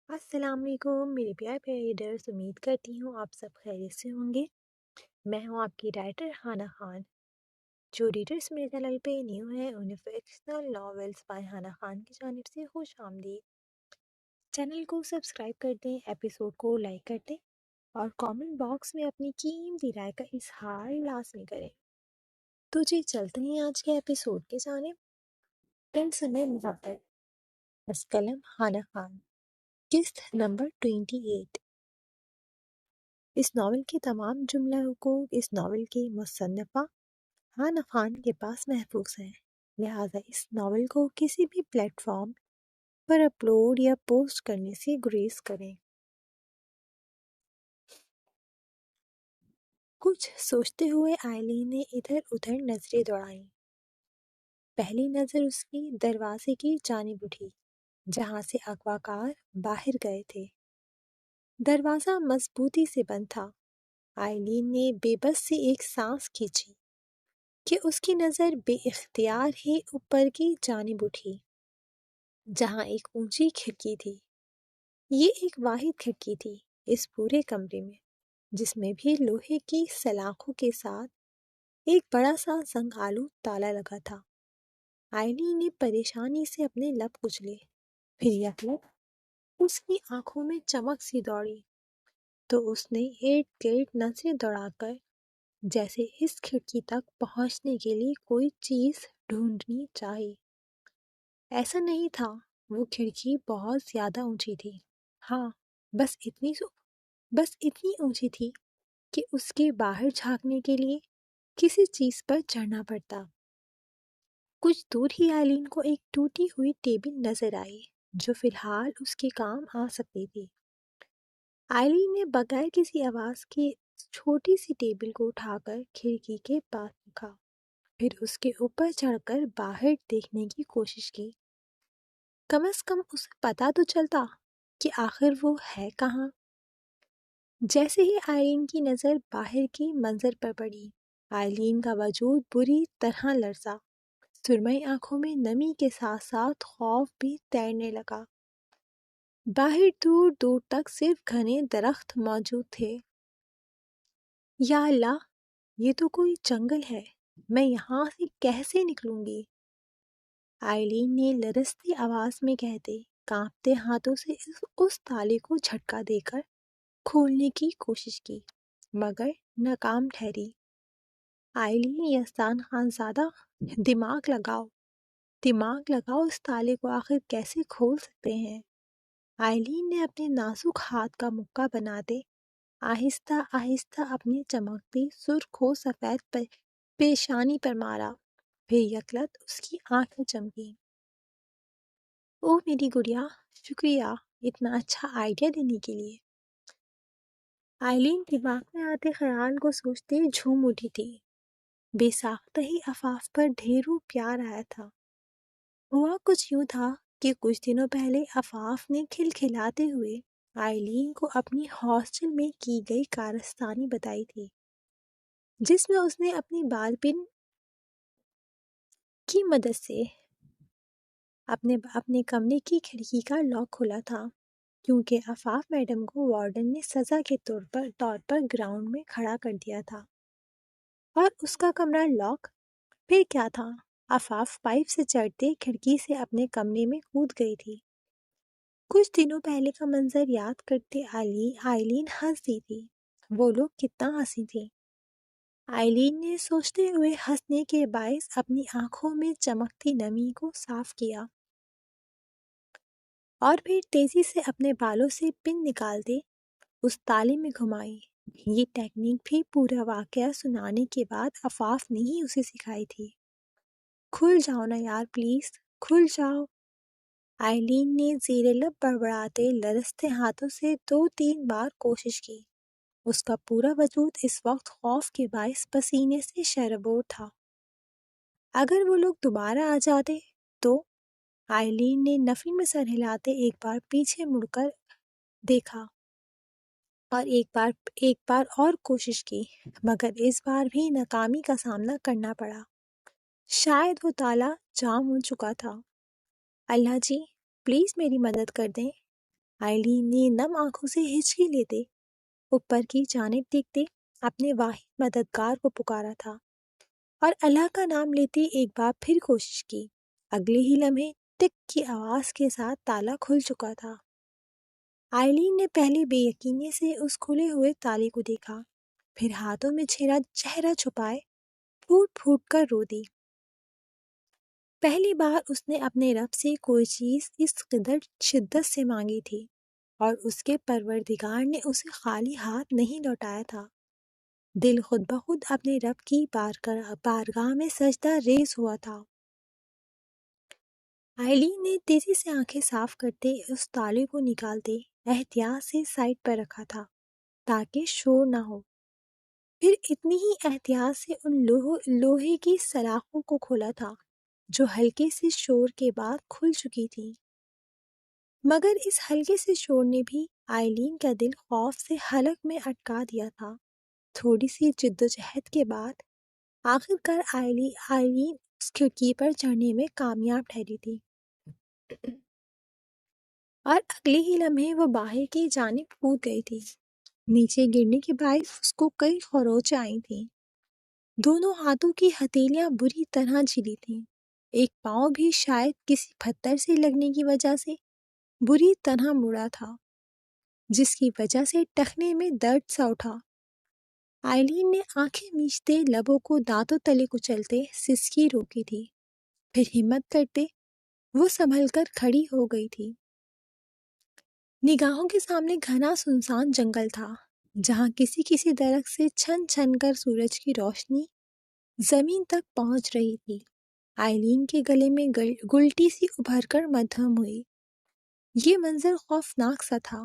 السلام علیکم میرے پیارے پیارے ریڈرز، امید کرتی ہوں آپ سب خیریت سے ہوں گے۔ میں ہوں آپ کی رائٹر ہانہ خان۔ جو ریڈرز میرے چینل پہ نیو ہیں انہیں فکشنل ناولز بائی ہانہ خان کی جانب سے خوش آمدید۔ چینل کو سبسکرائب کر دیں، ایپیسوڈ کو لائک کر دیں اور کامنٹ باکس میں اپنی قیمتی رائے کا اظہار لازمی کریں۔ تو جی چلتے ہیں آج کے ایپیسوڈ کی جانب۔ پرنسل محبت، بس قلم ہانہ خان، قسط نمبر 28۔ اس ناول کے تمام جملہ حقوق اس ناول کی مصنفہ ہانہ خان کے پاس محفوظ ہیں، لہٰذا اس ناول کو کسی بھی پلیٹ فارم پر اپلوڈ یا پوسٹ کرنے سے گریز کریں۔ کچھ سوچتے ہوئے آئلین نے ادھر ادھر نظریں دوڑائیں۔ پہلی نظر اس کی دروازے کی جانب اٹھی جہاں سے اغوا کار باہر گئے تھے۔ دروازہ مضبوطی سے بند تھا۔ آئلین نے بے بس سے ایک سانس کھینچی کہ اس کی نظر بے اختیار ہی اوپر کی جانب اٹھی جہاں ایک اونچی کھڑکی تھی۔ یہ ایک واحد کھڑکی تھی اس پورے کمرے میں، جس میں بھی لوہے کی سلاخوں کے ساتھ ایک بڑا سا زنگ آلود تالا لگا تھا۔ آئلین نے پریشانی سے اپنے لب کچلے، پھر یکلک اس کی آنکھوں میں چمک سی دوڑی تو اس نے ارد گرد نظریں دوڑا کر جیسے اس کھڑکی تک پہنچنے کے لیے کوئی چیز ڈھونڈنی چاہی۔ ایسا نہیں تھا، وہ کھڑکی بہت زیادہ اونچی تھی۔ ہاں، بس اتنی اونچی تھی کہ اس کے باہر جھانکنے کے لیے کسی چیز پر چڑھنا پڑتا۔ کچھ دور ہی آئلین کو ایک ٹوٹی ہوئی ٹیبل نظر آئی جو فی الحال اس کے کام آ سکتی تھی۔ آئلین نے بغیر کسی آواز کے چھوٹی سی ٹیبل کو اٹھا کر کھڑکی کے پاس رکھا، پھر اس کے اوپر چڑھ کر باہر دیکھنے کی کوشش کی۔ کم از کم اسے پتا تو چلتا کہ آخر وہ ہے کہاں۔ جیسے ہی آئلین کی نظر باہر کی منظر پر پڑی، آئلین کا وجود بری طرح لرزا۔ سرمئی آنکھوں میں نمی کے ساتھ ساتھ خوف بھی تیرنے لگا۔ باہر دور دور تک صرف گھنے درخت موجود تھے۔ یا اللہ، یہ تو کوئی جنگل ہے، میں یہاں سے کیسے نکلوں گی؟ آئلین نے لرزتی آواز میں کہتے کانپتے ہاتھوں سے اس تالے کو جھٹکا دے کر کھولنے کی کوشش کی، مگر ناکام ٹھہری۔ آئلین یزدان خان زادہ، دماغ لگاؤ، اس تالے کو آخر کیسے کھول سکتے ہیں؟ آئلین نے اپنے نازک ہاتھ کا مکہ بناتے آہستہ آہستہ اپنی چمکتی سرخ و سفید پیشانی پر مارا، پھر یکلت اس کی آنکھیں چمکی۔ اوہ میری گڑیا، شکریہ اتنا اچھا آئیڈیا دینے کے لیے۔ آئلین دماغ میں آتے خیال کو سوچتے جھوم اٹھی تھی۔ بے ساختہ ہی عفاف پر ڈھیروں پیار آیا تھا۔ ہوا کچھ یوں تھا کہ کچھ دنوں پہلے عفاف نے کھلکھلاتے ہوئے آئلین کو اپنی ہاسٹل میں کی گئی کارستانی بتائی تھی، جس میں اس نے اپنی بال پن کی مدد سے اپنے کمرے کی کھڑکی کا لاک کھولا تھا، کیونکہ عفاف میڈم کو وارڈن نے سزا کے طور پر گراؤنڈ میں کھڑا کر دیا تھا اور اس کا کمرہ لاک۔ پھر کیا تھا، عفاف پائپ سے چڑھتے کھڑکی سے اپنے کمرے میں کود گئی تھی۔ کچھ دنوں پہلے کا منظر یاد کرتے آئلین ہنس دی تھی۔ وہ لوگ کتنا ہنسی تھی۔ آئلین نے سوچتے ہوئے ہنسنے کے باعث اپنی آنکھوں میں چمکتی نمی کو صاف کیا اور پھر تیزی سے اپنے بالوں سے پن نکالتے اس تالے میں گھمائی۔ یہ ٹیکنیک بھی پورا واقعہ سنانے کے بعد عفاف نے ہی اسے سکھائی تھی۔ کھل جاؤ نا یار، پلیز کھل جاؤ۔ آئلین نے زیر لب بڑبڑاتے لرزتے ہاتھوں سے 2-3 بار کوشش کی۔ اس کا پورا وجود اس وقت خوف کے باعث پسینے سے شرابور تھا۔ اگر وہ لوگ دوبارہ آ جاتے تو؟ آئلین نے نفی میں سر ہلاتے ایک بار پیچھے مڑ کر دیکھا اور ایک بار اور کوشش کی، مگر اس بار بھی ناکامی کا سامنا کرنا پڑا۔ شاید وہ تالا جام ہو چکا تھا۔ اللہ جی، پلیز میری مدد کر دیں۔ آئلین نے نم آنکھوں سے ہچکی لیتے اوپر کی جانب دیکھتے اپنے واحد مددگار کو پکارا تھا اور اللہ کا نام لیتے ایک بار پھر کوشش کی۔ اگلے ہی لمحے ٹک کی آواز کے ساتھ تالا کھل چکا تھا۔ آئلین نے پہلے بے یقینی سے اس کھلے ہوئے تالے کو دیکھا، پھر ہاتھوں میں چہرہ چھپائے پھوٹ پھوٹ کر رو دی۔ پہلی بار اس نے اپنے رب سے کوئی چیز اس قدر شدت سے مانگی تھی اور اس کے پروردگار نے اسے خالی ہاتھ نہیں لوٹایا تھا۔ دل خود بخود اپنے رب کی بارگاہ میں سجدہ ریز ہوا تھا۔ آئلین نے تیزی سے آنکھیں صاف کرتے اس تالے کو نکالتے احتیاط سے سائڈ پر رکھا تھا تاکہ شور نہ ہو، پھر اتنی ہی احتیاط سے ان لوہے کی سلاخوں کو کھولا تھا جو ہلکے سے شور کے بعد کھل چکی تھی، مگر اس ہلکے سے شور نے بھی آئلین کا دل خوف سے حلق میں اٹکا دیا تھا۔ تھوڑی سی جدوجہد کے بعد آخر کار آئلین اس کھڑکی پر چڑھنے میں کامیاب ٹھہری تھی اور اگلے ہی لمحے وہ باہر کی جانب کود گئی تھی۔ نیچے گرنے کے باعث اس کو کئی خروچیں آئی تھیں۔ دونوں ہاتھوں کی ہتھیلیاں بری طرح جلی تھیں، ایک پاؤں بھی شاید کسی پتھر سے لگنے کی وجہ سے بری طرح مڑا تھا، جس کی وجہ سے ٹخنے میں درد سا اٹھا۔ آئلین نے آنکھیں میچتے لبوں کو دانتوں تلے کچلتے سسکی روکی تھی، پھر ہمت کرتے وہ سنبھل کر کھڑی ہو گئی تھی۔ نگاہوں کے سامنے گھنا سنسان جنگل تھا جہاں کسی درخت سے چھن چھن کر سورج کی روشنی زمین تک پہنچ رہی تھی۔ آئلین کے گلے میں گلٹی سی ابھر کر مدھم ہوئی۔ یہ منظر خوفناک سا تھا،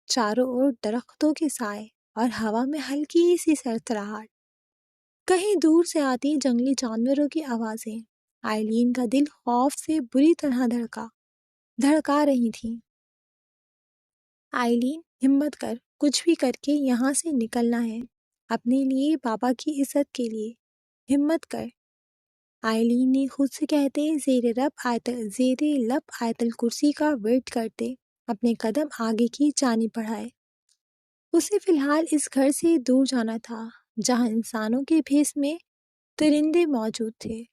چاروں اور درختوں کے سائے اور ہوا میں ہلکی سی سرسراہٹ، کہیں دور سے آتی جنگلی جانوروں کی آوازیں آئلین کا دل خوف سے بری طرح دھڑکا رہی تھیں۔ آئلین، ہمت کر، کچھ بھی کر کے یہاں سے نکلنا ہے، اپنے لیے، بابا کی عزت کے لیے، ہمت کر۔ آئلین نے خود سے کہتے زیر لب آیت الکرسی کا ورد کرتے اپنے قدم آگے کی جانب بڑھائے۔ اسے فی الحال اس گھر سے دور جانا تھا جہاں انسانوں کے بھیس میں درندے موجود تھے۔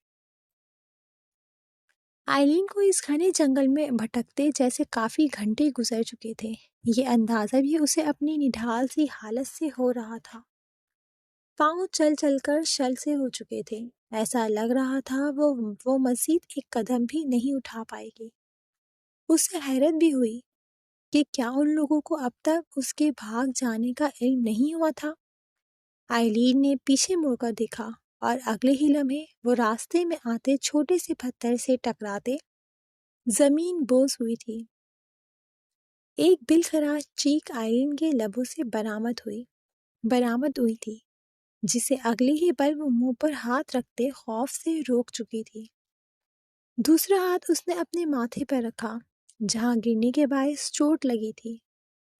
آئلین کو اس گھنے جنگل میں بھٹکتے جیسے کافی گھنٹے گزر چکے تھے، یہ اندازہ بھی اسے اپنی نڈھال سی حالت سے ہو رہا تھا۔ پاؤں چل چل کر شل سے ہو چکے تھے، ایسا لگ رہا تھا وہ مزید ایک قدم بھی نہیں اٹھا پائے گی۔ اسے حیرت بھی ہوئی کہ کیا ان لوگوں کو اب تک اس کے بھاگ جانے کا علم نہیں ہوا تھا۔ آئلین نے پیچھے مڑ کر دیکھا اور اگلے ہی لمحے وہ راستے میں آتے چھوٹے سے پتھر سے ٹکراتے زمین بوس ہوئی تھی۔ ایک بالخراش چیخ آئلین کے لبوں سے برآمد ہوئی تھی، جسے اگلے ہی پل وہ منہ پر ہاتھ رکھتے خوف سے روک چکی تھی۔ دوسرا ہاتھ اس نے اپنے ماتھے پر رکھا جہاں گرنے کے باعث چوٹ لگی تھی،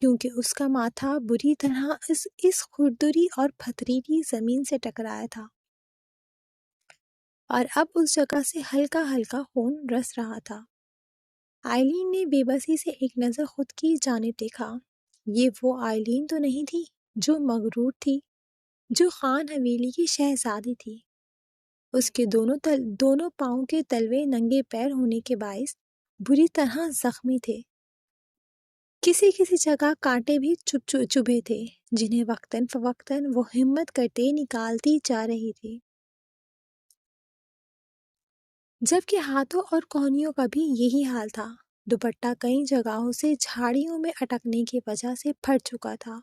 کیونکہ اس کا ماتھا بری طرح اس کھردری اور پتھریلی زمین سے ٹکرایا تھا اور اب اس جگہ سے ہلکا ہلکا خون رس رہا تھا۔ آئلین نے بے بسی سے ایک نظر خود کی جانب دیکھا۔ یہ وہ آئلین تو نہیں تھی جو مغرور تھی، جو خان حویلی کی شہزادی تھی۔ اس کے دونوں پاؤں کے تلوے ننگے پیر ہونے کے باعث بری طرح زخمی تھے، کسی جگہ کانٹے بھی چبھے تھے جنہیں وقتاً فوقتاً وہ ہمت کرتے نکالتی جا رہی تھی، جبکہ ہاتھوں اور کہنیوں کا بھی یہی حال تھا۔ دوپٹہ کئی جگہوں سے جھاڑیوں میں اٹکنے کی وجہ سے پھٹ چکا تھا،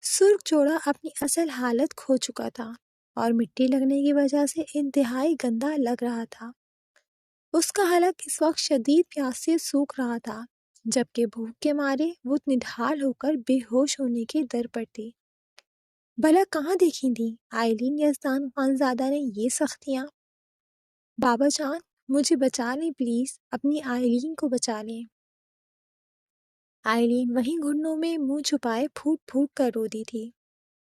سرخ جوڑا اپنی اصل حالت کھو چکا تھا اور مٹی لگنے کی وجہ سے انتہائی گندا لگ رہا تھا۔ اس کا حلق اس وقت شدید پیاس سے سوکھ رہا تھا، جبکہ بھوک کے مارے وہ نڈھال ہو کر بے ہوش ہونے کی در پر تھی۔ بھلا کہاں دیکھی تھی آئلین یزدان خانزادہ نے یہ سختیاں؟ بابا جان، مجھے بچا لیں پلیز، اپنی آئلین کو بچا لیں۔ آئلین وہیں گھٹنوں میں منہ چھپائے پھوٹ پھوٹ کر رو دی تھی۔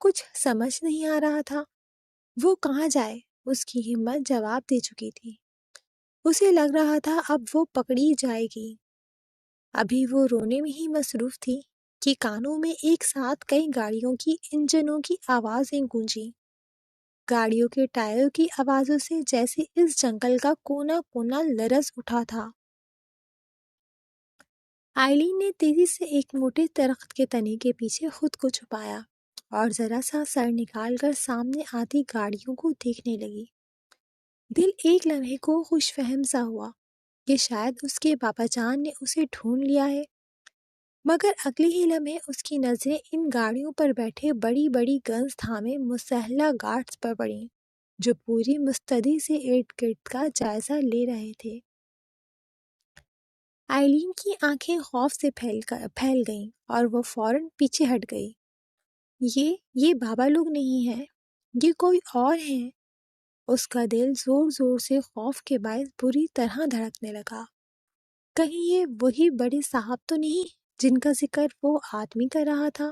کچھ سمجھ نہیں آ رہا تھا وہ کہاں جائے۔ اس کی ہمت جواب دے چکی تھی، اسے لگ رہا تھا اب وہ پکڑی جائے گی۔ ابھی وہ رونے میں ہی مصروف تھی کہ کانوں میں ایک ساتھ کئی گاڑیوں کی انجنوں کی آوازیں گونجی، گاڑیوں کے ٹائروں کی آوازوں سے جیسے اس جنگل کا کونا کونا لرز اٹھا تھا۔ آئلین نے تیزی سے ایک موٹے درخت کے تنے کے پیچھے خود کو چھپایا اور ذرا سا سر نکال کر سامنے آتی گاڑیوں کو دیکھنے لگی۔ دل ایک لمحے کو خوش فہم سا ہوا کہ شاید اس کے بابا جان نے اسے ڈھونڈ لیا ہے، مگر اگلے ہی لمحے اس کی نظریں ان گاڑیوں پر بیٹھے بڑی بڑی گنز تھامے مسلح گارڈز پر پڑیں جو پوری مستعدی سے ارد گرد کا جائزہ لے رہے تھے۔ آئلین کی آنکھیں خوف سے پھیل گئیں اور وہ فوراً پیچھے ہٹ گئی۔ یہ بابا لوگ نہیں ہیں، یہ کوئی اور ہیں۔ اس کا دل زور زور سے خوف کے باعث بری طرح دھڑکنے لگا۔ کہیں یہ وہی بڑے صاحب تو نہیں جن کا ذکر وہ آدمی کر رہا تھا؟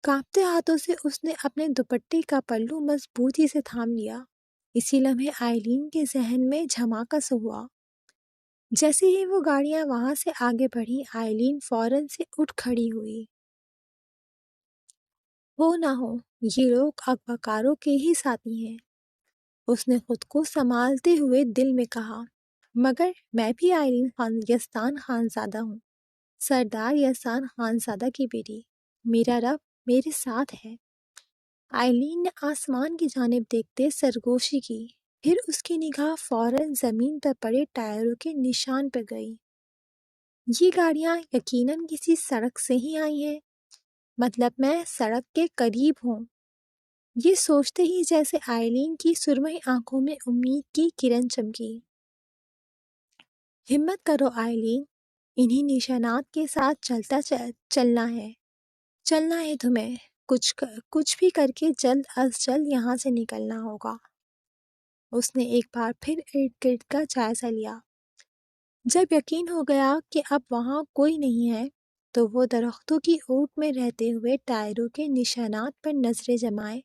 کانپتے ہاتھوں سے اس نے اپنے دوپٹے کا پلو مضبوطی سے تھام لیا۔ اسی لمحے آئلین کے ذہن میں جھماکا سا ہوا۔ جیسے ہی وہ گاڑیاں وہاں سے آگے بڑھیں، آئلین فوراً سے اٹھ کھڑی ہوئی۔ ہو نہ ہو یہ لوگ اغواکاروں کے ہی ساتھی ہیں، اس نے خود کو سنبھالتے ہوئے دل میں کہا، مگر میں بھی آئلین یزدان خانزادہ ہوں، سردار یزدان خانزادہ کی بیٹی، میرا رب میرے ساتھ ہے۔ آئلین نے آسمان کی جانب دیکھتے سرگوشی کی، پھر اس کی نگاہ فوراً زمین پر پڑے ٹائروں کے نشان پر گئی۔ یہ گاڑیاں یقیناً کسی سڑک سے ہی آئی ہیں، مطلب میں سڑک کے قریب ہوں۔ یہ سوچتے ہی جیسے آئلین کی سرمئی آنکھوں میں امید کی کرن چمکی۔ ہمت کرو آئلین، انہی نشانات کے ساتھ چلنا ہے تمہیں، کچھ بھی کر کے جلد از جلد یہاں سے نکلنا ہوگا۔ اس نے ایک بار پھر ارد گرد کا جائزہ لیا۔ جب یقین ہو گیا کہ اب وہاں کوئی نہیں ہے تو وہ درختوں کی اوٹ میں رہتے ہوئے ٹائروں کے نشانات پر نظریں جمائے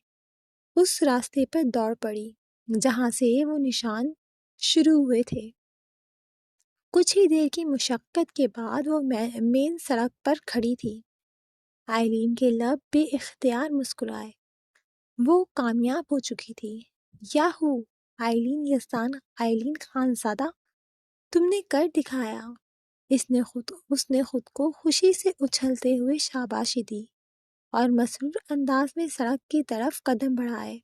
اس راستے پر دوڑ پڑی جہاں سے وہ نشان شروع ہوئے تھے۔ کچھ ہی دیر کی مشقت کے بعد وہ مین سڑک پر کھڑی تھی۔ آئلین کے لب بے اختیار مسکرائے، وہ کامیاب ہو چکی تھی۔ یاہو، آئلین خانزادہ، تم نے کر دکھایا۔ اس نے خود کو خوشی سے اچھلتے ہوئے شاباشی دی اور مسرور انداز میں سڑک کی طرف قدم بڑھائے۔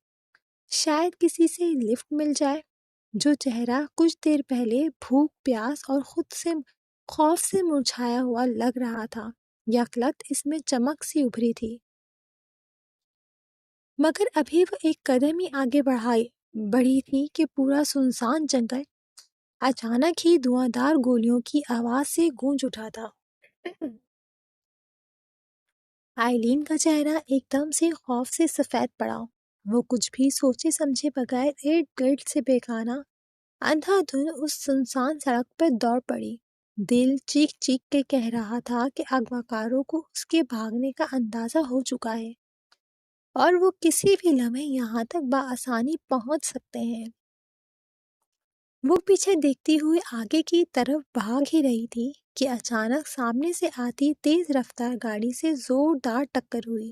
شاید کسی سے لفٹ مل جائے۔ جو چہرہ کچھ دیر پہلے بھوک، پیاس اور خوف سے مرجھایا ہوا لگ رہا تھا، یکلخت اس میں چمک سی ابھری تھی۔ مگر ابھی وہ ایک قدم ہی آگے بڑھی تھی کہ پورا سنسان جنگل اچانک ہی دھواں دار گولیوں کی آواز سے گونج اٹھا تھا۔ آئلین کا چہرہ ایک دم سے خوف سے سفید پڑا۔ وہ کچھ بھی سوچے سمجھے بغیر ارد گرد سے بےگانہ اندھا دھند اس سنسان سڑک پر دوڑ پڑی۔ دل چیخ چیخ کے کہہ رہا تھا کہ اغواکاروں کو اس کے بھاگنے کا اندازہ ہو چکا ہے اور وہ کسی بھی لمحے یہاں تک بآسانی پہنچ سکتے ہیں۔ وہ پیچھے دیکھتی ہوئی آگے کی طرف بھاگ ہی رہی تھی کہ اچانک سامنے سے آتی تیز رفتار گاڑی سے زوردار ٹکر ہوئی۔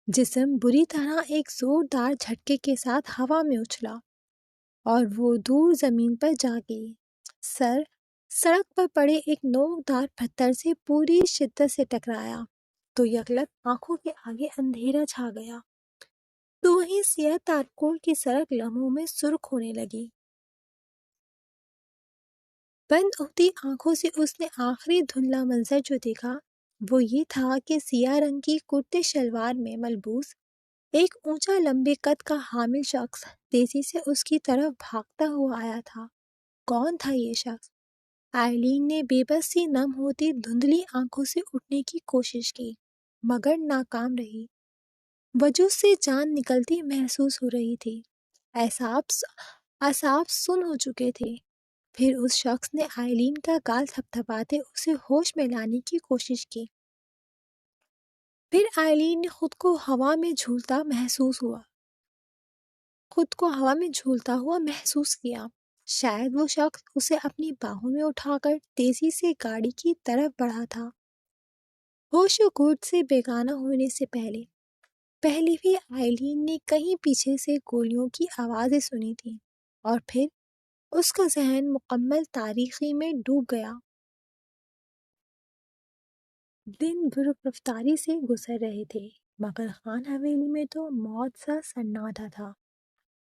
جسم بری طرح ایک زوردار جھٹکے کے ساتھ ہوا میں اچھلا اور وہ دور زمین پر جا گئی۔ سڑک پر پڑے ایک نوکدار پتھر سے پوری شدت سے ٹکرایا تو یکلخت آنکھوں کے آگے اندھیرا چھا گیا، تو وہیں سیاہ تارکول کی سڑک لمحوں میں سرخ ہونے لگی۔ بند ہوتی آنکھوں سے اس نے آخری دھندلا منظر جو دیکھا وہ یہ تھا کہ سیاہ رنگ کی کرتے شلوار میں ملبوس ایک اونچا لمبے قد کا حامل شخص تیزی سے اس کی طرف بھاگتا ہوا آیا تھا۔ کون تھا یہ شخص؟ آئلین نے بے بس سی نم ہوتی دھندلی آنکھوں سے اٹھنے کی کوشش کی مگر ناکام رہی۔ وجود سے جان نکلتی محسوس ہو رہی تھی، اعصاب سن ہو چکے تھے۔ پھر اس شخص نے آئلین کا گال تھپتھپاتے اسے ہوش میں لانے کی کوشش کی۔ پھر آئلین نے خود کو ہوا میں جھولتا ہوا محسوس کیا۔ شاید وہ شخص اسے اپنی باہوں میں اٹھا کر تیزی سے گاڑی کی طرف بڑھا تھا، ہوش و گرد سے بیگانہ ہونے سے پہلے بھی آئلین نے کہیں پیچھے سے گولیوں کی آوازیں سنی تھیں، اور پھر اس کا ذہن مکمل تاریکی میں ڈوب گیا۔ دن برف رفتاری سے گزر رہے تھے، مگر خان حویلی میں تو موت سا سناٹا تھا۔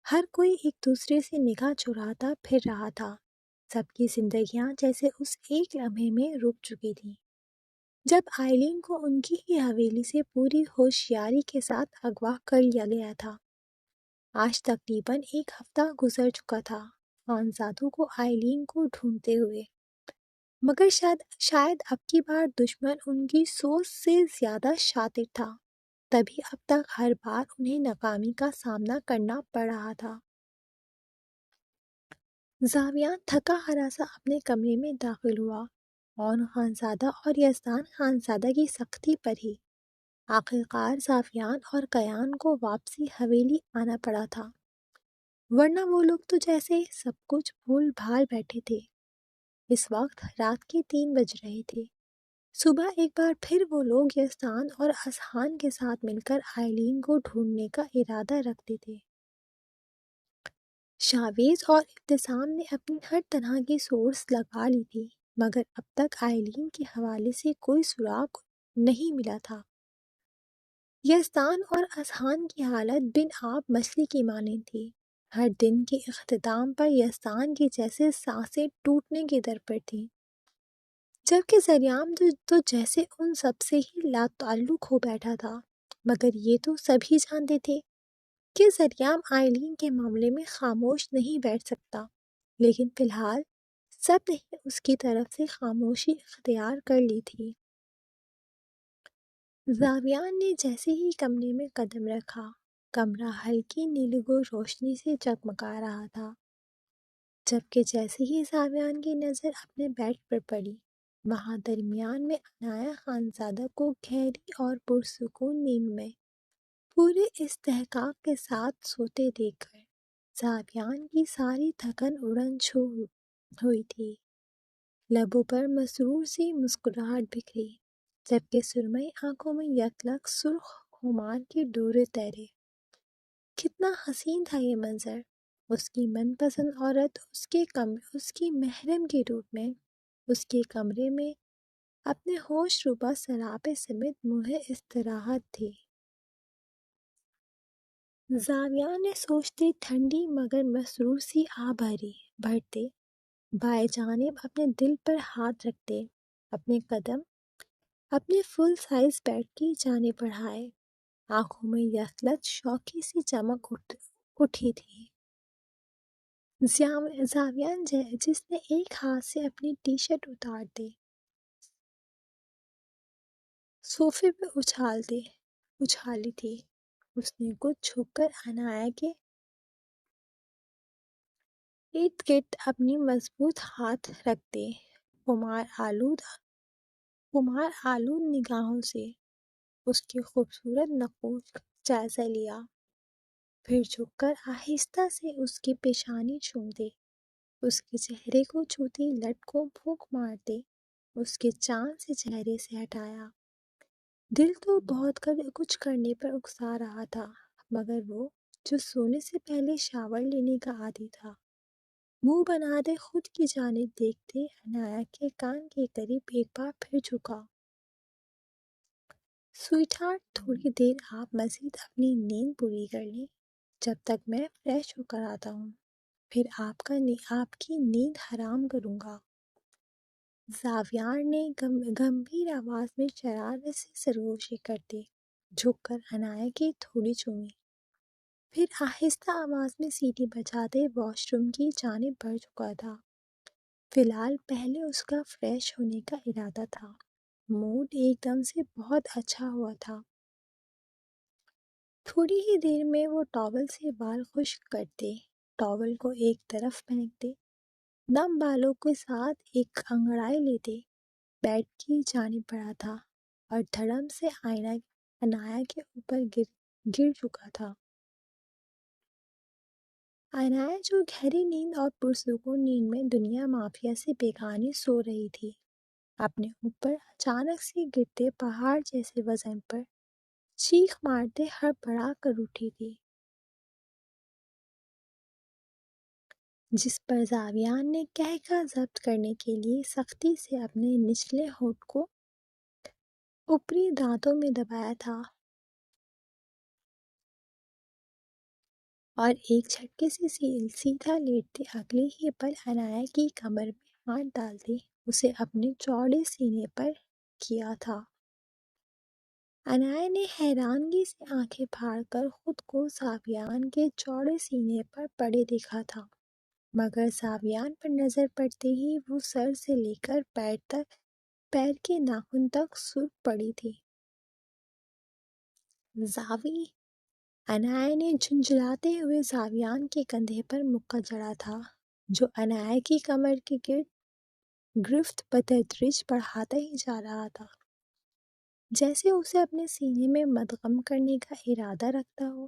ہر کوئی ایک دوسرے سے نگاہ چراتا پھر رہا تھا، سب کی زندگیاں جیسے اس ایک لمحے میں رک چکی تھیں جب آئلین کو ان کی ہی حویلی سے پوری ہوشیاری کے ساتھ اغوا کر لیا گیا تھا۔ آج تقریباً ایک ہفتہ گزر چکا تھا خانزادوں کو آئلین کو ڈھونڈتے ہوئے، مگر شاید اب کی بار دشمن ان کی سوچ سے زیادہ شاطر تھا، تبھی اب تک ہر بار انہیں ناکامی کا سامنا کرنا پڑ رہا تھا۔ زاویان تھکا ہراسا اپنے کمرے میں داخل ہوا، اور خانزادہ اور یزدان خانزادہ کی سختی پر ہی آخرکار زاویان اور کیان کو واپسی حویلی آنا پڑا تھا، ورنہ وہ لوگ تو جیسے سب کچھ بھول بھال بیٹھے تھے۔ اس وقت رات کے 3 بج رہے تھے۔ صبح ایک بار پھر وہ لوگ یزدان اور اذہان کے ساتھ مل کر آئلین کو ڈھونڈنے کا ارادہ رکھتے تھے۔ شاویز اور ابتسام نے اپنی ہر طرح کی سورس لگا لی تھی، مگر اب تک آئلین کے حوالے سے کوئی سراغ نہیں ملا تھا۔ یزدان اور اذہان کی حالت بن آب مچھلی کی مانند تھی۔ ہر دن کے اختتام پر یزدان کی جیسے سانسیں ٹوٹنے کی در پر تھیں، جبکہ زریام تو جیسے ان سب سے ہی لا تعلق ہو بیٹھا تھا، مگر یہ تو سبھی جانتے تھے کہ زریام آئلین کے معاملے میں خاموش نہیں بیٹھ سکتا، لیکن فی الحال سب نے اس کی طرف سے خاموشی اختیار کر لی تھی۔ زاویان نے جیسے ہی کمرے میں قدم رکھا، کمرہ ہلکی نیلگو روشنی سے جگمگا رہا تھا، جبکہ جیسے ہی زاویان کی نظر اپنے بیڈ پر پڑی، وہاں درمیان میں عنایا خانزادہ کو گہری اور پرسکون نیند میں پورے استحقاق کے ساتھ سوتے دیکھ کر زاویان کی ساری تھکن اڑن چھو ہوئی تھی۔ لبوں پر مسرور سی مسکراہٹ بکھری، جبکہ سرمئی آنکھوں میں یکلک سرخ خمار کے ڈورے تیرے۔ کتنا حسین تھا یہ منظر! اس کی من پسند عورت اس کی محرم کے روپ میں اس کے کمرے میں اپنے ہوش ربا سراپے سمیت منہ استراحت تھی۔ زاویان نے سوچتے ٹھنڈی مگر مسرور سی بھرتے بائیں جانب اپنے دل پر ہاتھ رکھتے اپنے قدم اپنے فل سائز بیڈ کی جانب بڑھائے، آنکھوں میں یکلک شوقی سی چمک اٹھی تھی۔ زاویان جس نے ایک ہاتھ سے اپنی ٹی شرٹ اتار دے صوفے پہ اچھالی تھی، اس نے کچھ جھک کر عنایا کے ارد گرد اپنی مضبوط ہاتھ رکھتے خمار آلود نگاہوں سے اس کی خوبصورت نقوش کا جائزہ لیا، پھر جھک کر آہستہ سے اس کی پیشانی چومتے، اس کے چہرے کو چھوتی لٹ کو پھونک مارتے اس کے چاند سے چہرے سے ہٹایا۔ دل تو بہت کچھ کرنے پر اکسا رہا تھا، مگر وہ جو سونے سے پہلے شاور لینے کا عادی تھا، منہ بنا دے خود کی جانب دیکھتے عنایا کے کان کے قریب ایک بار پھر جھکا۔ سویٹ ہارٹ، تھوڑی دیر آپ مزید اپنی نیند پوری کر لیں، جب تک میں فریش ہو کر آتا ہوں، پھر آپ کی نیند حرام کروں گا۔ زاویان نے گمبھیر آواز میں شرارت سے سرگوشی کرتے جھک کر عنایا کی تھوڑی چومی، پھر آہستہ آواز میں سیٹی بجاتے واش روم کی جانب بڑھ چکا تھا۔ فی الحال پہلے اس کا فریش ہونے کا ارادہ تھا، موڈ ایک دم سے بہت اچھا ہوا تھا۔ تھوڑی ہی دیر میں وہ ٹاول سے بال خشک کرتے، ٹاول کو ایک طرف پھینکتے، نم بالوں کے ساتھ ایک انگڑائی لیتے بیڈ کی جانب بڑھا تھا، اور دھڑم سے عنایا کے اوپر گر چکا تھا۔ عنایا جو گہری نیند اور پرسکون نیند میں دنیا مافیا سے بیگانی سو رہی تھی، اپنے اوپر اچانک سے گرتے پہاڑ جیسے وزن پر چیخ مارتے ہڑبڑا کر اٹھی تھی، جس پر زاویان نے قہقہ ضبط کرنے کے لیے سختی سے اپنے نچلے ہونٹ کو اوپری دانتوں میں دبایا تھا اور ایک جھٹکے سے سیدھا لیٹتے اگلے ہی پل عنایا کی کمر میں ہاتھ ڈالتے اسے اپنے چوڑے سینے پر کیا تھا۔ عنایا نے حیرانگی سے آنکھیں پھاڑ کر خود کو زاویان کے چوڑے سینے پر پڑے دیکھا تھا، مگر زاویان پر نظر پڑتے ہی وہ سر سے لے کر پیر کے ناخن تک سرخ پڑی تھی۔ زاوی! عنایا نے جھنجھلاتے ہوئے زاویان کے کندھے پر مکہ جڑا تھا، جو عنایا کی کمر کے گرد گرفت بتدریج بڑھاتا ہی جا رہا تھا، جیسے اسے اپنے سینے میں مدغم کرنے کا ارادہ رکھتا ہو،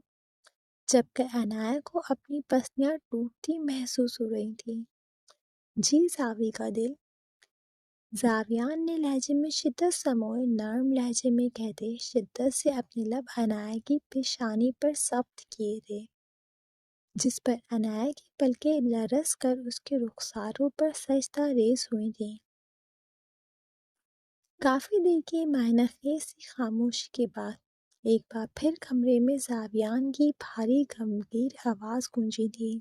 جبکہ عنایا کو اپنی پسلیاں ٹوٹتی محسوس ہو رہی تھیں۔ جی زاوی کا دل! زاویان نے لہجے میں شدت سموئے نرم لہجے میں کہتے شدت سے اپنے لب عنایا کی پیشانی پر ثبت کیے تھے، جس پر عنایا کی پلکیں لرز کر اس کے رخساروں پر سجدہ ریز ہوئی تھیں۔ کافی دیر کی معنی خیز سی خاموشی کے بعد ایک بار پھر کمرے میں زاویان کی بھاری گمگیر آواز گونجی تھی۔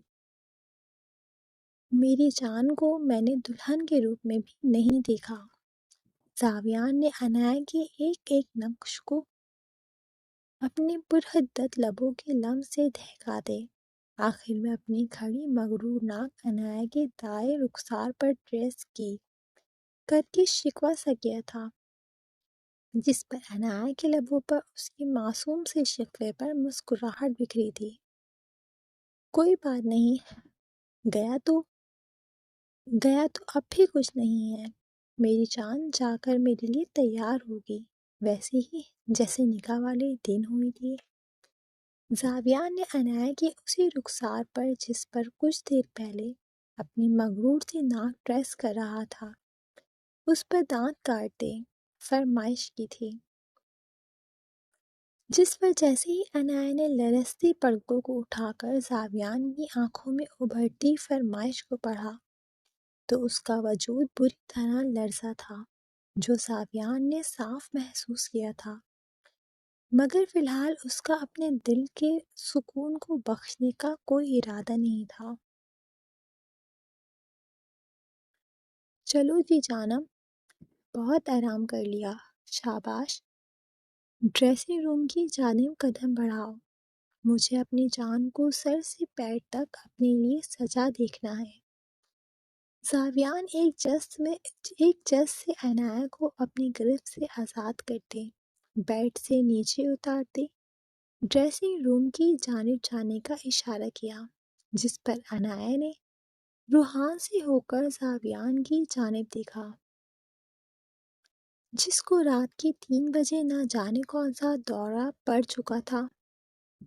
میری جان کو میں نے دلہن کے روپ میں بھی نہیں دیکھا۔ زاویان نے عنایا کے ایک ایک نقش کو اپنے پرحدت لبوں کے لمس سے دہکا دے، آخر میں اپنی کھڑی مغرور ناک عنایا کے دائیں رخسار پر ٹریس کی کر کے شکوہ سا کیا تھا، جس پر عنایا کے لبوں پر اس کی معصوم سے شکوے پر مسکراہٹ بکھری تھی۔ کوئی بات نہیں، گیا تو اب بھی کچھ نہیں ہے، میری جان جا کر میرے لیے تیار ہوگی، ویسے ہی جیسے نکاح والے دن ہوئی تھی۔ زاویان نے عنایا کے اسی رخسار پر جس پر کچھ دیر پہلے اپنی مغرور سی ناک ٹریس کر رہا تھا، اس پر دانت کاٹتے فرمائش کی تھی، جس پر جیسے ہی عنایا نے لرزتی پلکوں کو اٹھا کر زاویان کی آنکھوں میں ابھرتی فرمائش کو پڑھا تو اس کا وجود بری طرح لرزا تھا، جو زاویان نے صاف محسوس کیا تھا، مگر فی الحال اس کا اپنے دل کے سکون کو بخشنے کا کوئی ارادہ نہیں تھا۔ چلو جی جانم، بہت آرام کر لیا، شاباش، ڈریسنگ روم کی جانب قدم بڑھاؤ، مجھے اپنی جان کو سر سے پیر تک اپنے لیے سجا دیکھنا ہے۔ زاویان ایک جس سے عنایا کو اپنی گرفت سے آزاد کرتے بیڈ سے نیچے اتارتے ڈریسنگ روم کی جانب جانے کا اشارہ کیا، جس پر عنایا نے روحان سے ہو کر زاویان کی جانب دیکھا، جس کو رات کے 3 بجے نہ جانے کون سا دورہ پڑ چکا تھا،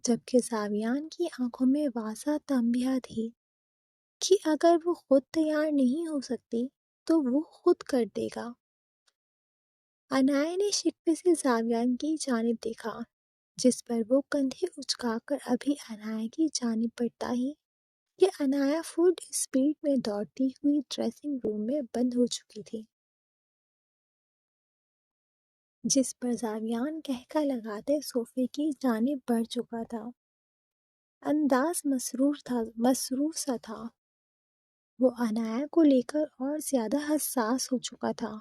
جبکہ زاویان کی آنکھوں میں واضح تنبیہ تھی کہ اگر وہ خود تیار نہیں ہو سکتی تو وہ خود کر دے گا۔ عنایا نے شکوے سے زاویان کی جانب دیکھا، جس پر وہ کندھے اچکا کر ابھی عنایا کی جانب بڑھتا ہی کہ عنایا فل اسپیڈ میں دوڑتی ہوئی ڈریسنگ روم میں بند ہو چکی تھی، جس پر زاویان قہقہ لگاتے صوفے کی جانب بڑھ چکا تھا۔ انداز مسرور سا تھا، وہ عنایا کو لے کر اور زیادہ حساس ہو چکا تھا۔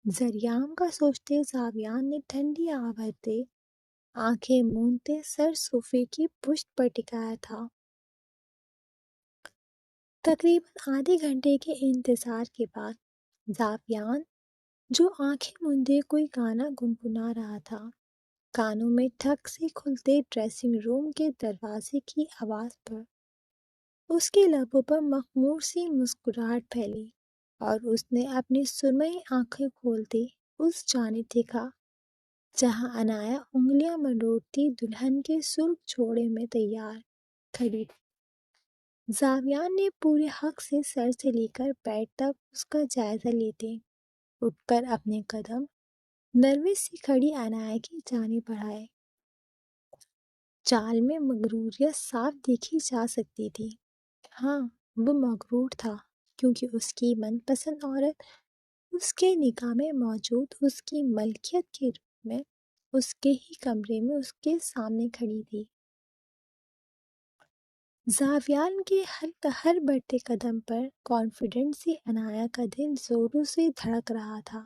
ذریعام کا سوچتے زاویان نے ٹھنڈی آہ بھرتے آنکھیں مونتے سر صوفے کی پشت پر ٹکایا تھا۔ تقریباً آدھے گھنٹے کے انتظار کے بعد زاویان، جو آنکھیں مندے کوئی گانا گنگنا رہا تھا، کانوں میں ٹھک سے کھلتے ڈریسنگ روم کے دروازے کی آواز پر اس کے لبوں پر مخمور سی مسکراہٹ پھیلی اور اس نے اپنی سرمئی آنکھیں کھولتے اس جانب دیکھا جہاں عنایا انگلیاں مروڑتی دلہن کے سرخ جوڑے میں تیار کھڑی تھی۔ زاویان نے پورے حق سے سر سے لے کر پیر تک اس کا جائزہ لیتے اٹھ کر اپنے قدم نروس سی کھڑی عنایا کی جانب بڑھائے۔ چال میں مغروریت صاف دیکھی جا سکتی تھی۔ ہاں، وہ مغرور تھا کیونکہ اس کی من پسند عورت اس کے نکاح میں موجود اس کی ملکیت کے روپ میں اس کے ہی کمرے میں اس کے سامنے کھڑی تھی۔ زاویان کے ہر بڑھتے قدم پر کانفیڈنٹ سی عنایا کا دل زوروں سے دھڑک رہا تھا۔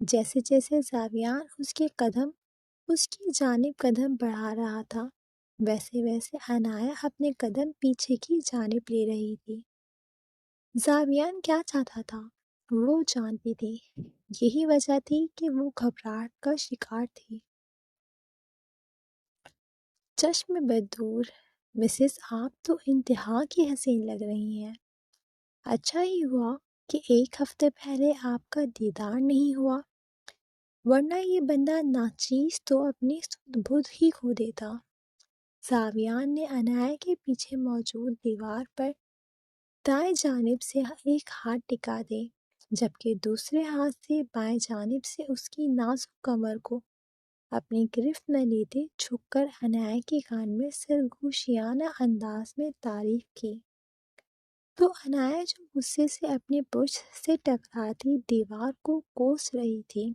جیسے جیسے زاویان اس کی جانب قدم بڑھا رہا تھا، ویسے ویسے عنایا اپنے قدم پیچھے کی جانب لے رہی تھی۔ زاویان کیا چاہتا تھا وہ جانتی تھی، یہی وجہ تھی کہ وہ گھبراہٹ کا شکار تھی۔ چشم بدور، مسز آپ تو انتہا کی حسین لگ رہی ہیں۔ اچھا ہی ہوا کہ ایک ہفتے پہلے آپ کا دیدار نہیں ہوا، ورنہ یہ بندہ ناچیز تو اپنی سدھ بدھ ہی کھو دیتا۔ زاویان نے عنایا کے پیچھے موجود دیوار پر دائیں جانب سے ایک ہاتھ ٹکا دے، جبکہ دوسرے ہاتھ سے بائیں جانب سے اس کی نازک کمر کو اپنی گرفت میں لیتے جھک کر عنایا کے کان میں سرگوشیانہ انداز میں تعریف کی۔ تو عنایا جو غصے سے اپنی پشت سے ٹکراتی دیوار کو کوس رہی تھی،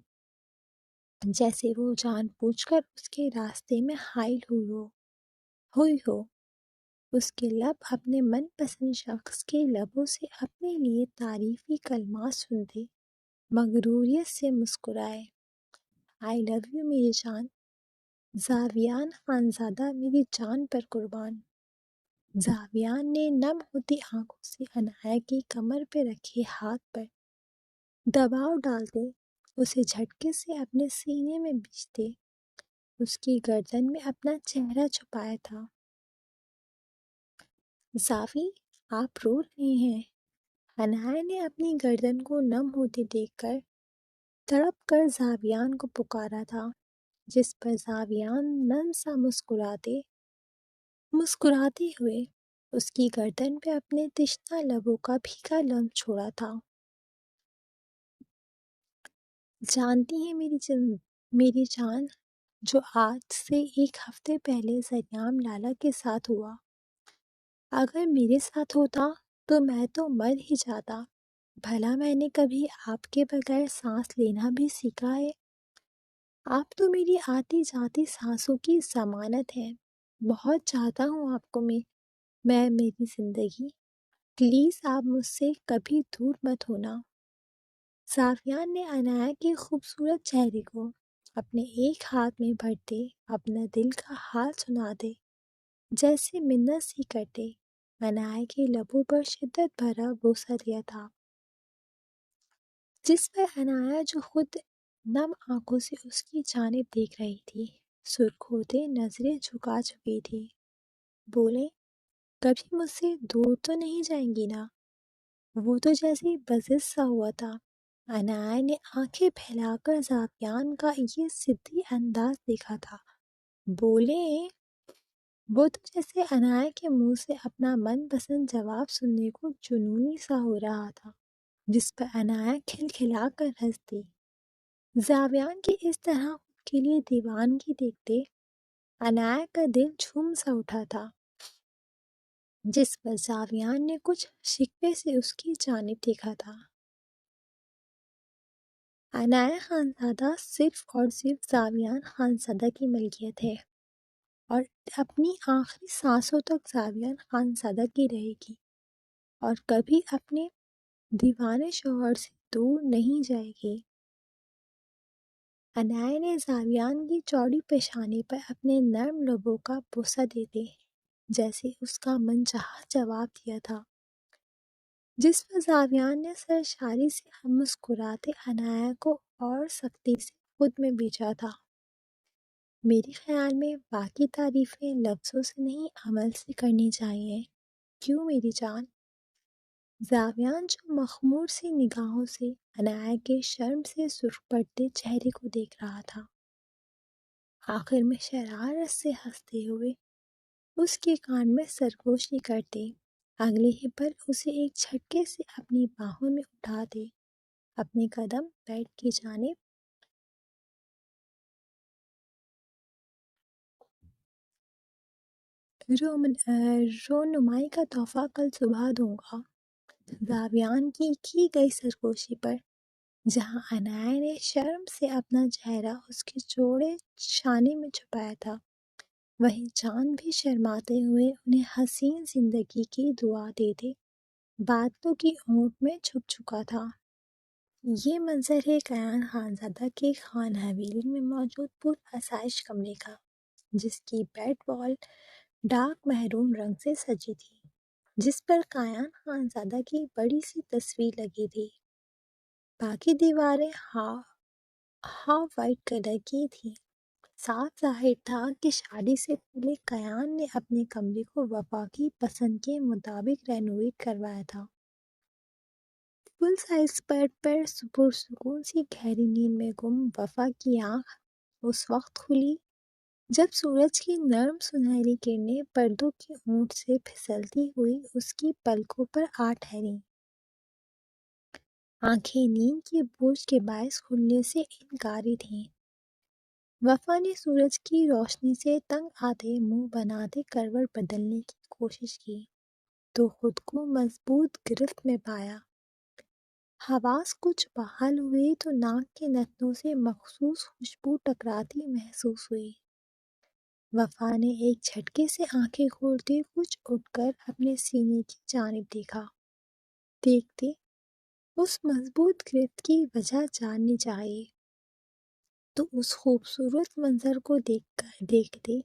جیسے وہ جان بوجھ کر اس کے راستے میں حائل ہوئی ہو، اس کے لب اپنے من پسند شخص کے لبوں سے اپنے لیے تعریفی کلمات سنتے مغروریت سے مسکرائے۔ I love you میری جان، زاویان خانزادہ میری جان پر قربان۔ زاویان نے نم ہوتی آنکھوں سے عنایا کی کمر پہ رکھے ہاتھ پر دباؤ ڈالتے اسے جھٹکے سے اپنے سینے میں بھیجتے اس کی گردن میں اپنا چہرہ چھپایا تھا۔ زاوی، آپ رو رہے ہیں؟ عنایا نے اپنی گردن کو نم ہوتے دیکھ کر تڑپ کر زاویان کو پکارا تھا، جس پر زاویان نم سا مسکراتے ہوئے اس کی گردن پہ اپنے تشنہ لبوں کا بھیگا لمس چھوڑا تھا۔ جانتی ہیں میری جان، جو آج سے ایک ہفتے پہلے سریام لالا کے ساتھ ہوا، اگر میرے ساتھ ہوتا تو میں تو مر ہی جاتا۔ بھلا میں نے کبھی آپ کے بغیر سانس لینا بھی سیکھا ہے؟ آپ تو میری آتی جاتی سانسوں کی ضمانت ہیں۔ بہت چاہتا ہوں آپ کو میں میری زندگی، پلیز آپ مجھ سے کبھی دور مت ہونا۔ زاویان نے عنایا کے خوبصورت چہرے کو اپنے ایک ہاتھ میں بھرتے اپنا دل کا حال سناتے جیسے منت سی کرتے عنایا کے لبوں پر شدت بھرا بوسہ دیا تھا، جس پر عنایا جو خود نم آنکھوں سے اس کی جانب دیکھ رہی تھی، سرخ ہوتے نظریں جھکا چکی تھی۔ بولے، کبھی مجھ سے دور تو نہیں جائیں گی نا؟ وہ تو جیسے بزز سا ہوا تھا۔ عنایا نے آنکھیں پھیلا کر زاویان کا یہ ضدی انداز دیکھا تھا۔ بولے، وہ تو جیسے عنایا کے منہ سے اپنا من پسند جواب سننے کو جنونی سا ہو رہا تھا، جس پر عنایا کھلکھلا کر ہنس دی۔ زاویان کی اس طرح خود کے لیے دیوانگی دیکھتے عنایا کا دل جھوم سا اٹھا تھا، جس پر زاویان نے کچھ شکوے سے اس کی جانب دیکھا تھا۔ عنایا خانزادہ صرف اور صرف زاویان خانزادہ کی ملکیت ہے اور اپنی آخری سانسوں تک زاویان خانزادہ کی رہے گی اور کبھی اپنے دیوانے شوہر سے دور نہیں جائے گی۔ عنایا نے زاویان کی چوڑی پیشانی پر اپنے نرم لبوں کا بوسہ دیتے جیسے اس کا من چاہا جواب دیا تھا، جس پر زاویان نے سرشاری سے مسکراتے عنایا کو اور سختی سے خود میں بیچا تھا۔ میرے خیال میں باقی تعریفیں لفظوں سے نہیں عمل سے کرنی چاہیے، کیوں میری جان؟ زاویان جو مخمور سی نگاہوں سے عنایا کے شرم سے سرخ پڑتے چہرے کو دیکھ رہا تھا، آخر میں شرارت سے ہنستے ہوئے اس کے کان میں سرگوشی کرتے اگلے ہی پل اسے ایک جھٹکے سے اپنی باہوں میں اٹھا دے، اپنے قدم بیڈ کی جانب رونمائی کا تحفہ کل صبح دوں گا۔ زاویان کی گئی سرگوشی پر جہاں عنایا نے شرم سے اپنا چہرہ اس کے چوڑے شانے میں چھپایا تھا، وہیں چاند بھی شرماتے ہوئے انہیں حسین زندگی کی دعا دیتے بادلوں کی اونٹ میں چھپ چکا تھا۔ یہ منظر ہے کیان خانزادہ کے خان حویلی میں موجود پر آسائش کمرے کا، جس کی بیڈ وال ڈارک میرون رنگ سے سجی تھی، جس پر کیان خانزادہ کی بڑی سی تصویر لگی تھی۔ باقی دیواریں ہاف وائٹ کلر کی تھیں۔ صاف ظاہر تھا کہ شادی سے پہلے کیان نے اپنے کمرے کو وفا کی پسند کے مطابق رینوویٹ کروایا تھا۔ فل سائز بیڈ پر پرسکون سی گہری نیند میں گم وفا کی آنکھ اس وقت کھلی جب سورج کی نرم سنہری کرنیں پردوں کی اونٹ سے پھسلتی ہوئی اس کی پلکوں پر آ ٹھہریں۔ آنکھیں نیند کے بوجھ کے باعث کھلنے سے انکاری تھیں۔ وفا نے سورج کی روشنی سے تنگ آتے منہ بناتے کروٹ بدلنے کی کوشش کی تو خود کو مضبوط گرفت میں پایا۔ حواس کچھ بحال ہوئے تو ناک کے نتنوں سے مخصوص خوشبو ٹکراتی محسوس ہوئی۔ وفا نے ایک جھٹکے سے آنکھیں کھولتے کچھ اٹھ کر اپنے سینے کی جانب دیکھا۔ دیکھتے اس مضبوط گرفت کی وجہ جاننی چاہیے تو اس خوبصورت منظر کو دیکھتے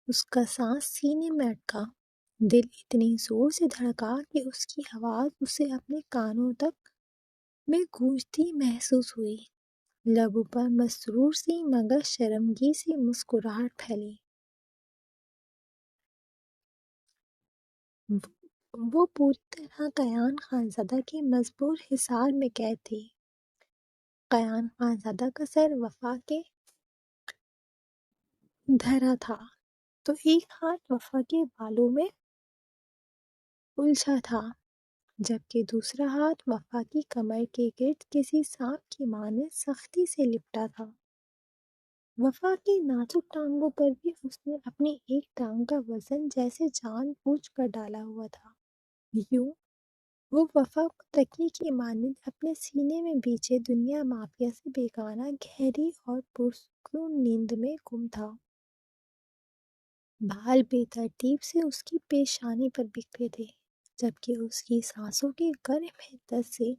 اس کا سانس سینے میں اٹکا، دل اتنی زور سے دھڑکا کہ اس کی آواز اسے اپنے کانوں تک میں گونجتی محسوس ہوئی۔ لبوں پر مسرور سی مگر شرمگی سی مسکراہٹ پھیلی۔ وہ پوری طرح کیان خانزادہ کے مجبور حصار میں قید تھی۔ کیان خانزادہ کا سر وفا کے دھرا تھا تو ایک ہاتھ وفا کے بالوں میں الجھا تھا، جبکہ دوسرا ہاتھ وفا کی کمر کے گرد کسی سانپ کی مانند سختی سے لپٹا تھا۔ وفا کی نازک ٹانگوں پر بھی اس نے اپنی ایک ٹانگ کا وزن جیسے جان بوجھ کر ڈالا ہوا تھا۔ یوں وہ وفا کو تکیے کی مانند اپنے سینے میں بیچے دنیا مافیا سے بیگانہ گہری اور پرسکون نیند میں گم تھا۔ بال بے ترتیب سے اس کی پیشانی پر بکھرے تھے، جبکہ اس کی سانسوں کی گرم حدت سے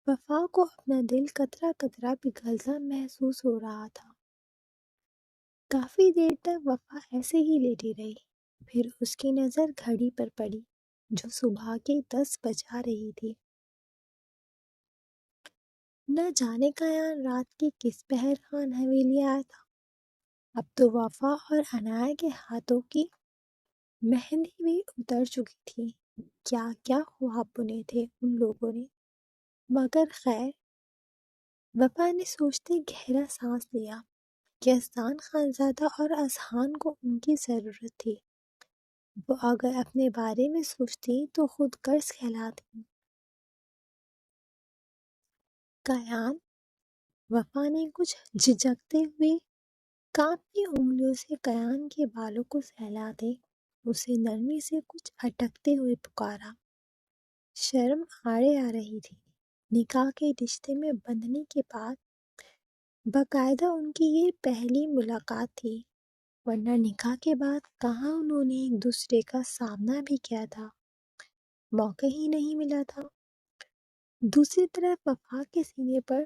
وفا کو اپنا دل قطرہ قطرہ پگھلتا محسوس ہو رہا تھا۔ کافی دیر تک وفا ایسے ہی لیٹی رہی، پھر اس کی نظر گھڑی پر پڑی جو صبح کے 10 بجا رہی تھی۔ نہ جانے کیان رات کے کس پہر خان حویلی آیا تھا۔ اب تو وفا اور عنایا کے ہاتھوں کی مہندی بھی اتر چکی تھی۔ کیا کیا خواب بنے تھے ان لوگوں نے، مگر خیر۔ وفا نے سوچتے گہرا سانس لیا۔ یزدان خانزادہ اور اذہان کو ان کی ضرورت تھی۔ وہ اگر اپنے بارے میں سوچتی تو خود غرض کہلاتی۔ کیان، وفا نے کچھ جھجکتے ہوئے کانپتی انگلیوں سے کیان کے بالوں کو سہلاتے اسے نرمی سے کچھ اٹکتے ہوئے پکارا۔ شرم آڑے آ رہی تھی۔ نکاح کے رشتے میں بندھنے کے بعد باقاعدہ ان کی یہ پہلی ملاقات تھی، ورنہ نکاح کے بعد کہاں انہوں نے ایک دوسرے کا سامنا بھی کیا تھا، موقع ہی نہیں ملا تھا۔ دوسری طرف وفا کے سینے پر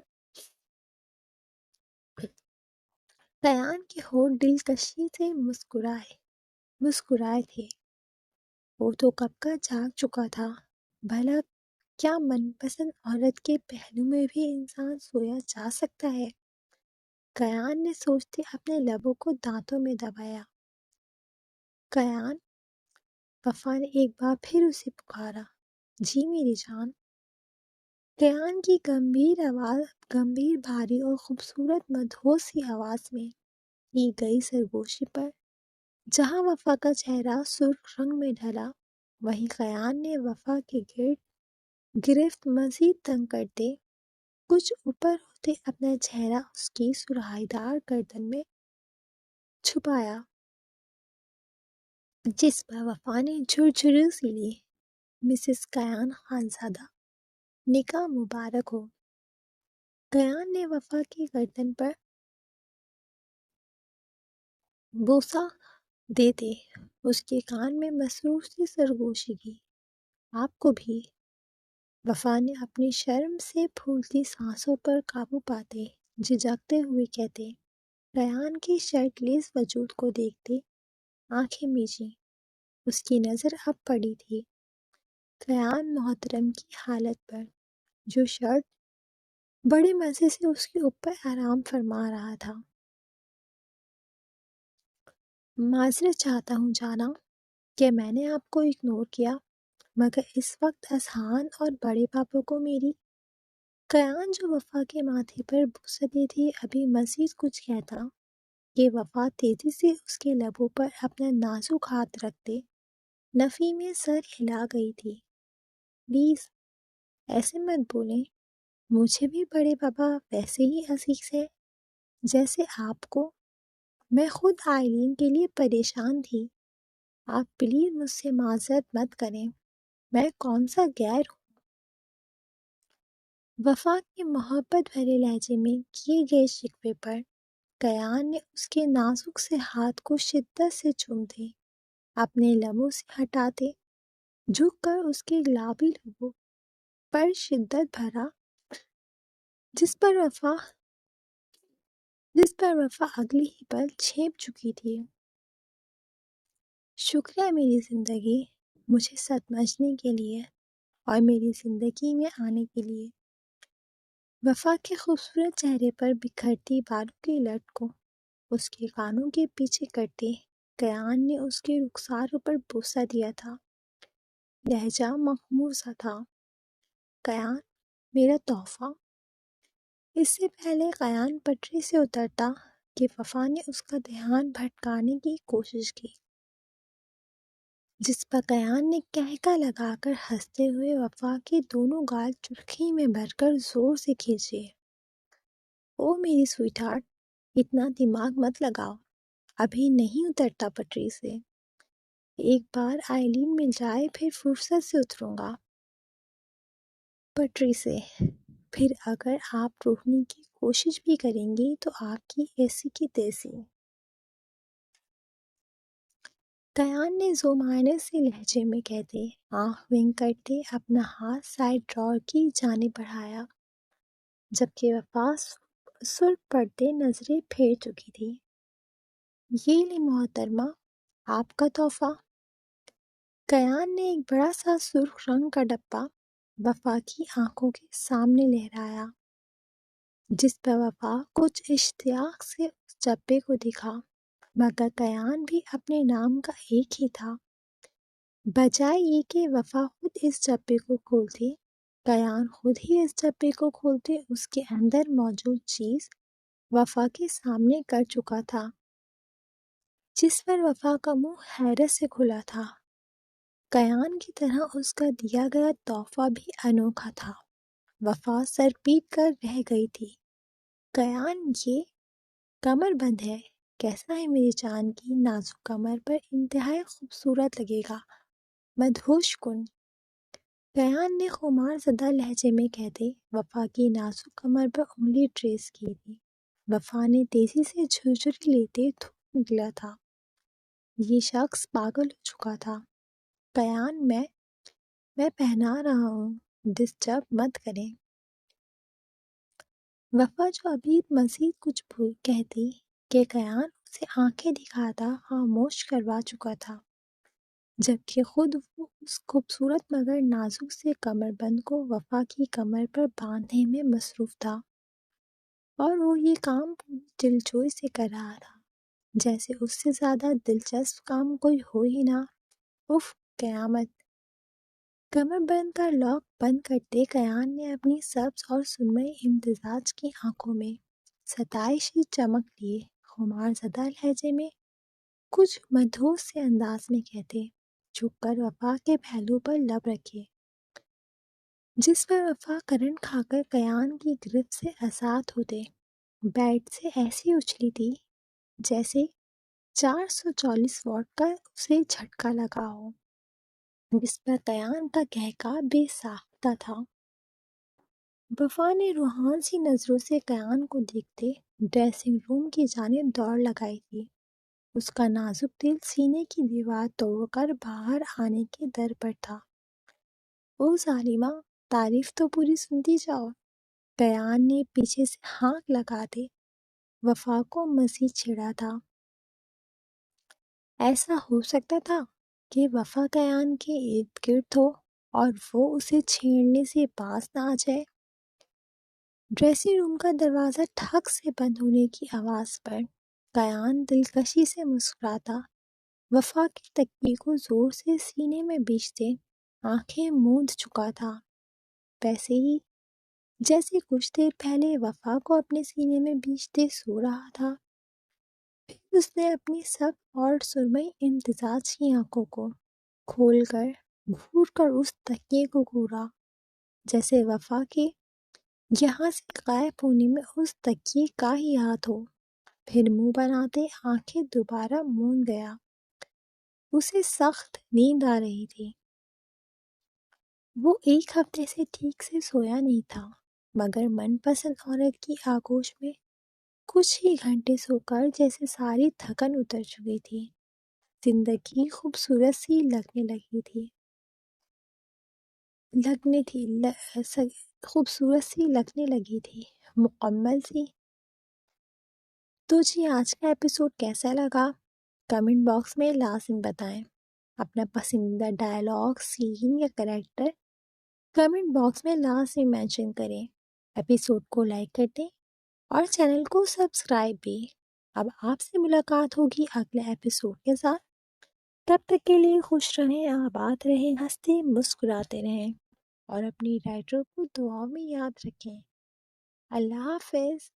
کیان کے ہونٹ دلکشی سے مسکرائے تھے۔ وہ تو کب کا جاگ چکا تھا۔ بھلا کیا من پسند عورت کے پہلو میں بھی انسان سویا جا سکتا ہے؟ کیان نے سوچتے اپنے لبوں کو دانتوں میں دبایا۔ کیان، وفا نے ایک بار پھر اسے پکارا۔ جی میری جان۔ کیان کی گمبھیر بھاری اور خوبصورت مدھوش سی آواز میں کی گئی سرگوشی پر جہاں وفا کا چہرہ سرخ رنگ میں ڈھلا وہیں قیان نے وفا کے گرد گرفت مزید تنگ کرتے کچھ اوپر ہوتے اپنا چہرہ اس کی سرخی دار گردن میں چھپایا، جس پر وفا نے جھرجھری سی لی۔ مسز قیان خانزادہ، نکاح مبارک ہو۔ قیان نے وفا کی گردن پر بوسہ دیتے اس کے کان میں مسرور سی سرگوشی کی۔ آپ کو بھی؟ وفا نے اپنی شرم سے پھولتی سانسوں پر قابو پاتے جھجکتے ہوئے کہتے۔ قیان کی شرٹ لیس وجود کو دیکھتے آنکھیں میچیں۔ اس کی نظر اب پڑی تھی قیان محترم کی حالت پر، جو شرٹ بڑے مزے سے اس کے اوپر آرام فرما رہا تھا۔ معذرت چاہتا ہوں جانا کہ میں نے آپ کو اگنور کیا، مگر اس وقت اذہان اور بڑے پاپا کو میری… قیان جو وفا کے ماتھے پر بوسہ دیتی ابھی مزید کچھ کہتا کہ وفا تیزی سے اس کے لبوں پر اپنا نازک ہاتھ رکھتے نفی میں سر ہلا گئی تھی۔ پلیز ایسے مت بولیں، مجھے بھی بڑے پاپا ویسے ہی عزیز ہے جیسے آپ کو۔ میں خود آئلین کے لیے پریشان تھی۔ آپ پلیز مجھ سے معذرت مت کریں، میں کون سا غیر ہوں۔ وفا کے محبت بھرے لہجے میں کیے گئے شکوے پر قیان نے اس کے نازک سے ہاتھ کو شدت سے چومتے اپنے لبوں سے ہٹاتے جھک کر اس کے گلابی لبوں پر شدت بھرا، جس پر وفا اگلی ہی پل چھیپ چکی تھی۔ شکریہ میری زندگی، مجھے سمجھنے کے لیے اور میری زندگی میں آنے کے لیے۔ وفا کے خوبصورت چہرے پر بکھرتی بالوں کی لٹ کو اس کے کانوں کے پیچھے کرتے قیان نے اس کے رخسار پر بوسہ دیا تھا۔ لہجہ مخمور سا تھا۔ قیان، میرا تحفہ۔ اس سے پہلے قیان پٹری سے اترتا کہ وفا نے اس کا دھیان بھٹکانے کی کوشش کی، جس پر قیان نے کہکا لگا کر ہنستے ہوئے وفا کے دونوں گال چرخی میں بھر کر زور سے کھینچے۔ او میری سویٹ ہارٹ، اتنا دماغ مت لگاؤ، ابھی نہیں اترتا پٹری سے۔ ایک بار آئلین مل جائے پھر فرصت سے اتروں گا پٹری سے، پھر اگر آپ روکنے کی کوشش بھی کریں گی تو آپ کی ایسی کی تیسی۔ قیان نے ذومعنی سے لہجے میں کہتے آنکھ ونک کرتے اپنا ہاتھ سائڈ ڈرار کی جانب بڑھایا، جبکہ وفا سرخ پڑتے نظریں پھیر چکی تھی۔ یہ لیں محترمہ، آپ کا تحفہ۔ قیان نے ایک بڑا سا سرخ رنگ کا ڈبہ وفا کی آنکھوں کے سامنے لہرایا، جس پر وفا کچھ اشتیاق سے اس ڈبے کو دکھا، مگر قیان بھی اپنے نام کا ایک ہی تھا۔ بجائے یہ کہ وفا خود اس ڈبے کو کھولتی، قیان خود ہی اس ڈبے کو کھولتے اس کے اندر موجود چیز وفا کے سامنے کر چکا تھا، جس پر وفا کا منہ حیرت سے کھلا تھا۔ قیان کی طرح اس کا دیا گیا تحفہ بھی انوکھا تھا۔ وفا سر پیٹ کر رہ گئی تھی۔ قیان، یہ کمر بند ہے، کیسا ہے میری جان کی نازک کمر پر انتہائی خوبصورت لگے گا، مدہوش کن۔ قیان نے خمار زدہ لہجے میں کہتے وفا کی نازک کمر پر انگلی ٹریس کی تھی۔ وفا نے تیزی سے جھرجھری لیتے تھوک نکلا تھا، یہ شخص پاگل ہو چکا تھا۔ قیان، میں پہنا رہا ہوں، ڈسٹرب مت کریں۔ وفا جو ابھی مزید کچھ کہتی کہ قیان اسے آنکھیں دکھاتا خاموش کروا چکا تھا، جبکہ خود وہ اس خوبصورت مگر نازک سے کمر بند کو وفا کی کمر پر باندھنے میں مصروف تھا، اور وہ یہ کام پوری دلجوئی سے کر رہا تھا، جیسے اس سے زیادہ دلچسپ کام کوئی ہو ہی نہ۔ اف، قیامت! کمر بند کا لاک بند کرتے قیان نے اپنی سبز اور سرمئی امتزاج کی آنکھوں میں ستائشی چمک لیے خمار زدہ لہجے میں کچھ مدہوش سے انداز میں کہتے جھک کر وفا کے پہلو پر لب رکھے، جس پر وفا کرنٹ کھا کر قیان کی گرفت سے آزاد ہوتے بیڈ سے ایسی اچھلی تھی جیسے 444 واٹ کا اسے جھٹکا لگا ہو، جس پر قیان کا قہقہ بے ساختہ تھا۔ وفا نے روحان سی نظروں سے قیان کو دیکھتے ڈریسنگ روم کی جانب دوڑ لگائی تھی۔ اس کا نازک دل سینے کی دیوار توڑ کر باہر آنے کے در پر تھا۔ او ظالمہ، تعریف تو پوری سنتی جاؤ۔ قیان نے پیچھے سے ہانک لگا دے وفا کو مزید چھیڑا تھا۔ ایسا ہو سکتا تھا کہ وفا قیان کے ارد گرد ہو اور وہ اسے چھیڑنے سے باز نہ آ جائے۔ ڈریسنگ روم کا دروازہ ٹھک سے بند ہونے کی آواز پر قیان دلکشی سے مسکراتا وفا کے تکیے کو زور سے سینے میں بیچتے آنکھیں موند چکا تھا، ویسے ہی جیسے کچھ دیر پہلے وفا کو اپنے سینے میں بیچتے سو رہا تھا۔ پھر اس نے اپنی سخت اور سرمئی امتزاج کی آنکھوں کو کھول کر گھور کر اس تکیے کو گھورا، جیسے وفا کے یہاں سے غائب ہونے میں اس تکیے کا ہی ہاتھ ہو۔ پھر منہ بناتے آنکھیں دوبارہ موند گیا۔ اسے سخت نیند آ رہی تھی۔ وہ 1 ہفتے سے ٹھیک سے سویا نہیں تھا، مگر من پسند عورت کی آغوش میں کچھ ہی گھنٹے سو کر جیسے ساری تھکن اتر چکی تھی، زندگی خوبصورت سی لگنے لگی تھی۔ خوبصورت سی لگنے لگی تھی، مکمل سی۔ تو جی آج کا ایپیسوڈ کیسا لگا؟ کمنٹ باکس میں لازم بتائیں۔ اپنا پسندیدہ ڈائلاگ، سین یا کریکٹر کمنٹ باکس میں لازم مینشن کریں۔ ایپیسوڈ کو لائک کر دیں اور چینل کو سبسکرائب بھی۔ اب آپ سے ملاقات ہوگی اگلے ایپیسوڈ کے ساتھ۔ تب تک کے لیے خوش رہیں، آباد رہیں، ہنستے مسکراتے رہیں اور اپنی رائٹر کو دعاؤں میں یاد رکھیں۔ اللہ حافظ۔